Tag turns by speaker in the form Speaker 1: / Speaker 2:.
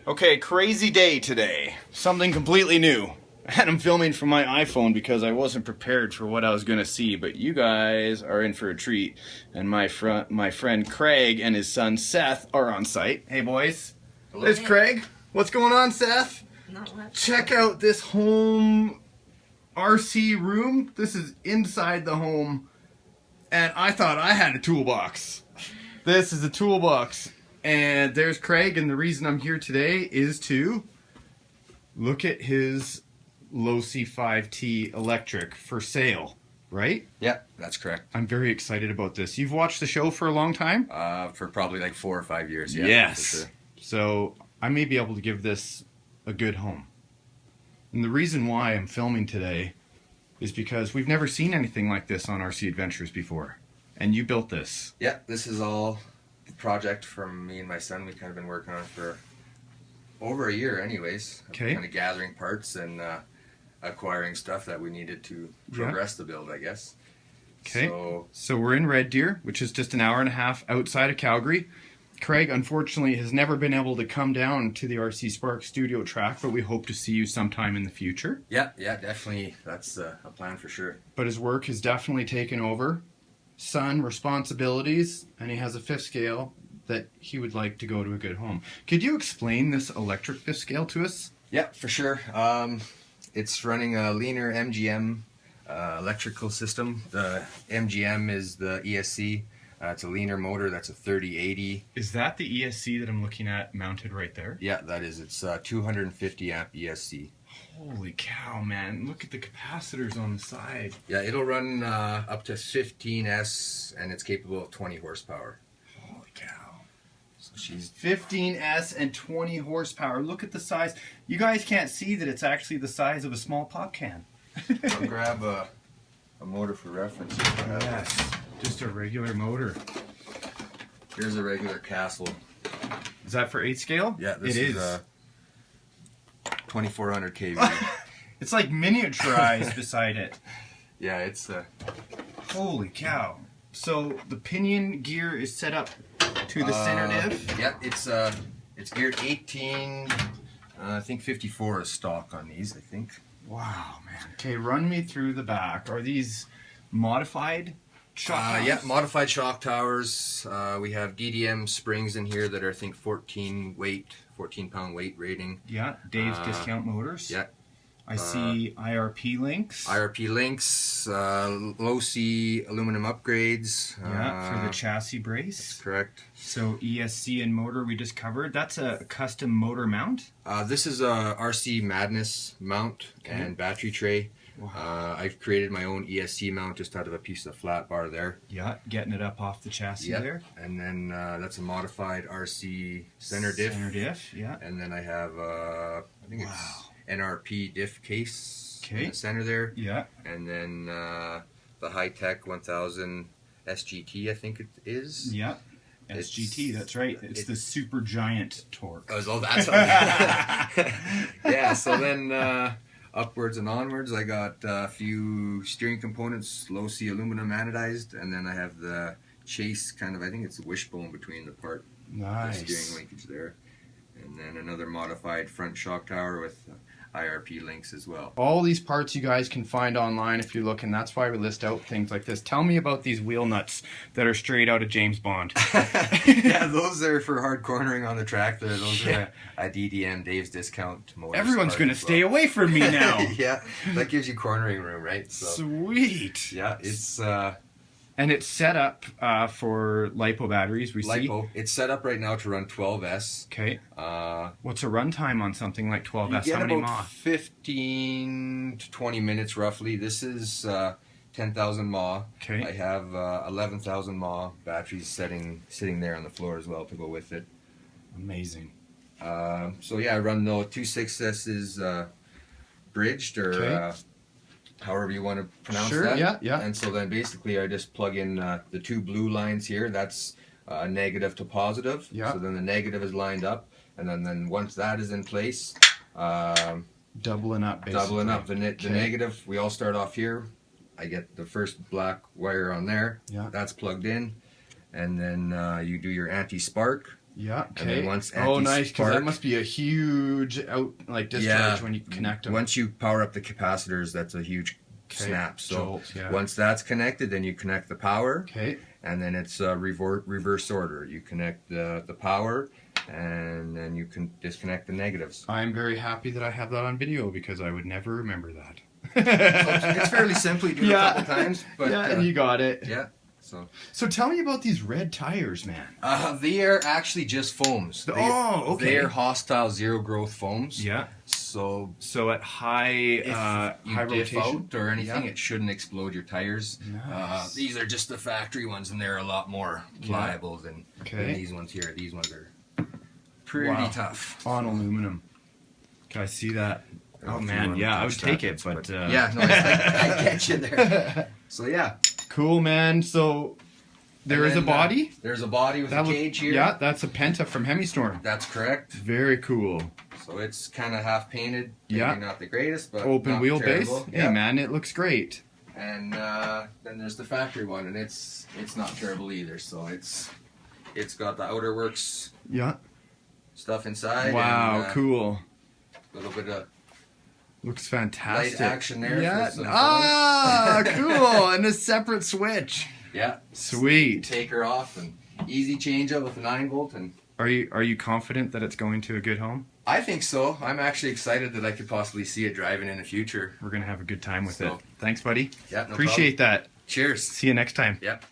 Speaker 1: Okay, crazy day today. Something completely new. And I'm filming from my iPhone because I wasn't prepared for what I was going to see. But you guys are in for a treat. And my friend Craig and his son Seth are on site. Hey boys.
Speaker 2: Hello.
Speaker 1: There's Craig. What's going on, Seth?
Speaker 2: Not much.
Speaker 1: Check out this home RC room. This is inside the home. And I thought I had a toolbox. This is a toolbox. And there's Craig, and the reason I'm here today is to look at his Losi 5T electric for sale, right?
Speaker 2: Yeah, that's correct.
Speaker 1: I'm very excited about this. You've watched the show for a long time?
Speaker 2: For probably like 4 or 5 years. Yeah,
Speaker 1: Yes.
Speaker 2: for sure.
Speaker 1: So I may be able to give this a good home. And the reason why I'm filming today is because we've never seen anything like this on RC Adventures before. And you built this.
Speaker 2: Yeah, this is all the project from me and my son. We kind of been working on it for over a year anyways.
Speaker 1: Okay.
Speaker 2: Kind of gathering parts and acquiring stuff that we needed to progress the build, I guess.
Speaker 1: Okay. So we're in Red Deer, which is just an hour and a half outside of Calgary. Craig, unfortunately, has never been able to come down to the RC Spark studio track, but we hope to see you sometime in the future.
Speaker 2: Yeah, definitely. That's a plan for sure.
Speaker 1: But his work has definitely taken over. Son, responsibilities, and he has a fifth scale that he would like to go to a good home. Could you explain this electric fifth scale to us?
Speaker 2: Yeah, for sure. It's running a Lehner MGM electrical system. The MGM is the ESC. It's a Lehner motor. That's a 3080.
Speaker 1: Is that the ESC that I'm looking at mounted right there?
Speaker 2: Yeah, that is. It's 250 amp ESC.
Speaker 1: Holy cow, man. Look at the capacitors on the side.
Speaker 2: Yeah, it'll run up to 15S, and it's capable of 20 horsepower.
Speaker 1: Holy cow.
Speaker 2: So she's
Speaker 1: 15S and 20 horsepower. Look at the size. You guys can't see that it's actually the size of a small pop can.
Speaker 2: I'll grab a motor for reference.
Speaker 1: Yes, just a regular motor.
Speaker 2: Here's a regular Castle.
Speaker 1: Is that for 8 scale?
Speaker 2: Yeah, this
Speaker 1: it
Speaker 2: is 2400 kV.
Speaker 1: It's like miniaturized beside it.
Speaker 2: Yeah, it's
Speaker 1: Holy cow. So the pinion gear is set up to the center diff?
Speaker 2: Yeah, it's geared 18, I think 54 is stock on these, I think.
Speaker 1: Wow, man. Okay, run me through the back. Are these modified shock towers?
Speaker 2: Yeah, modified shock towers. We have DDM springs in here that are, I think, 14 pound weight rating.
Speaker 1: Yeah, Dave's Discount Motors.
Speaker 2: Yeah.
Speaker 1: I see IRP links.
Speaker 2: IRP links, Losi aluminum upgrades.
Speaker 1: Yeah, for the chassis brace.
Speaker 2: That's correct.
Speaker 1: So ESC and motor we just covered. That's a custom motor mount?
Speaker 2: This is a RC Madness mount and battery tray. Wow. I've created my own ESC mount just out of a piece of flat bar there.
Speaker 1: Yeah, getting it up off the chassis there.
Speaker 2: And then that's a modified RC center diff.
Speaker 1: Center diff, yeah.
Speaker 2: And then I have, I think it's NRP diff case in the center there.
Speaker 1: Yeah.
Speaker 2: And then the high-tech 1000 SGT, I think it is.
Speaker 1: Yeah. SGT, that's right. It's the super giant torque.
Speaker 2: Oh, that's yeah, so then upwards and onwards, I got a few steering components, Losi aluminum anodized, and then I have the chase kind of, I think it's the wishbone between the part.
Speaker 1: Nice.
Speaker 2: The steering linkage there. And then another modified front shock tower with IRP links as well. All
Speaker 1: these parts you guys can find online if you look, and that's why we list out things like this. Tell me about these wheel nuts that are straight out of James Bond.
Speaker 2: Yeah, those are for hard cornering on the track. Those are a DDM, Dave's Discount Motors.
Speaker 1: Everyone's going to stay away from me now.
Speaker 2: Yeah, that gives you cornering room, right? So,
Speaker 1: sweet.
Speaker 2: Yeah, it's...
Speaker 1: and it's set up for Lipo batteries, we see.
Speaker 2: Lipo. It's set up right now to run 12S.
Speaker 1: Okay. What's a runtime on something like 12S?
Speaker 2: You
Speaker 1: How
Speaker 2: get
Speaker 1: many
Speaker 2: about
Speaker 1: mAh?
Speaker 2: 15 to 20 minutes roughly. This is 10,000 mAh.
Speaker 1: Okay.
Speaker 2: I have 11,000 mAh batteries sitting there on the floor as well to go with it.
Speaker 1: Amazing.
Speaker 2: So yeah, I run the 2.6S bridged or however you want to pronounce that.
Speaker 1: Yeah.
Speaker 2: And so then basically I just plug in the 2 blue lines here. That's negative to positive.
Speaker 1: Yeah.
Speaker 2: So then the negative is lined up, and then once that is in place,
Speaker 1: doubling up basically.
Speaker 2: Doubling up the negative. We all start off here. I get the first black wire on there.
Speaker 1: Yeah.
Speaker 2: That's plugged in, and then you do your anti-spark.
Speaker 1: Yeah.
Speaker 2: And then
Speaker 1: Okay.
Speaker 2: once
Speaker 1: Oh, nice. Because that
Speaker 2: anti-spark-
Speaker 1: must be a huge discharge when you connect them.
Speaker 2: Once you power up the capacitors, that's a huge snap. So
Speaker 1: Jolt, yeah.
Speaker 2: once that's connected, then you connect the power.
Speaker 1: Okay.
Speaker 2: And then it's reverse order. You connect the power, and then you can disconnect the negatives.
Speaker 1: I'm very happy that I have that on video because I would never remember that.
Speaker 2: So it's fairly simple. You do it a couple times, but
Speaker 1: and you got it.
Speaker 2: yeah.
Speaker 1: So tell me about these red tires, man.
Speaker 2: They are actually just foams.
Speaker 1: Okay.
Speaker 2: They are hostile zero growth foams.
Speaker 1: Yeah.
Speaker 2: So
Speaker 1: at high
Speaker 2: if you
Speaker 1: high
Speaker 2: diff
Speaker 1: rotation
Speaker 2: out or anything, it shouldn't explode your tires.
Speaker 1: Nice.
Speaker 2: These are just the factory ones, and they're a lot more pliable than these ones here. These ones are pretty tough.
Speaker 1: On aluminum. Can I see that? Oh
Speaker 2: If you
Speaker 1: man,
Speaker 2: wanna
Speaker 1: yeah, I
Speaker 2: touch
Speaker 1: would
Speaker 2: that,
Speaker 1: take it, but
Speaker 2: yeah, no, I get you there. So yeah,
Speaker 1: cool, man. So there is a body.
Speaker 2: There's a body with a cage here.
Speaker 1: Yeah, that's a Penta from Hemistorm.
Speaker 2: That's correct.
Speaker 1: Very cool.
Speaker 2: So it's kind of half painted.
Speaker 1: Yeah.
Speaker 2: Maybe not the greatest, but
Speaker 1: Open
Speaker 2: not
Speaker 1: wheelbase.
Speaker 2: terrible.
Speaker 1: Hey man, it looks great.
Speaker 2: And then there's the factory one, and it's not terrible either. So it's got the outer works stuff inside.
Speaker 1: Wow,
Speaker 2: and,
Speaker 1: cool.
Speaker 2: A little bit of
Speaker 1: Looks fantastic.
Speaker 2: light action there.
Speaker 1: Yeah.
Speaker 2: For some fun.
Speaker 1: Ah, cool. And a separate switch.
Speaker 2: Yeah.
Speaker 1: Sweet.
Speaker 2: Take her off and easy change up with a 9-volt. And
Speaker 1: Are you confident that it's going to a good home?
Speaker 2: I think so. I'm actually excited that I could possibly see it driving in the future.
Speaker 1: We're gonna have a good time with it. Thanks, buddy.
Speaker 2: Yeah, no
Speaker 1: Appreciate that.
Speaker 2: Cheers.
Speaker 1: See you next time.
Speaker 2: Yep.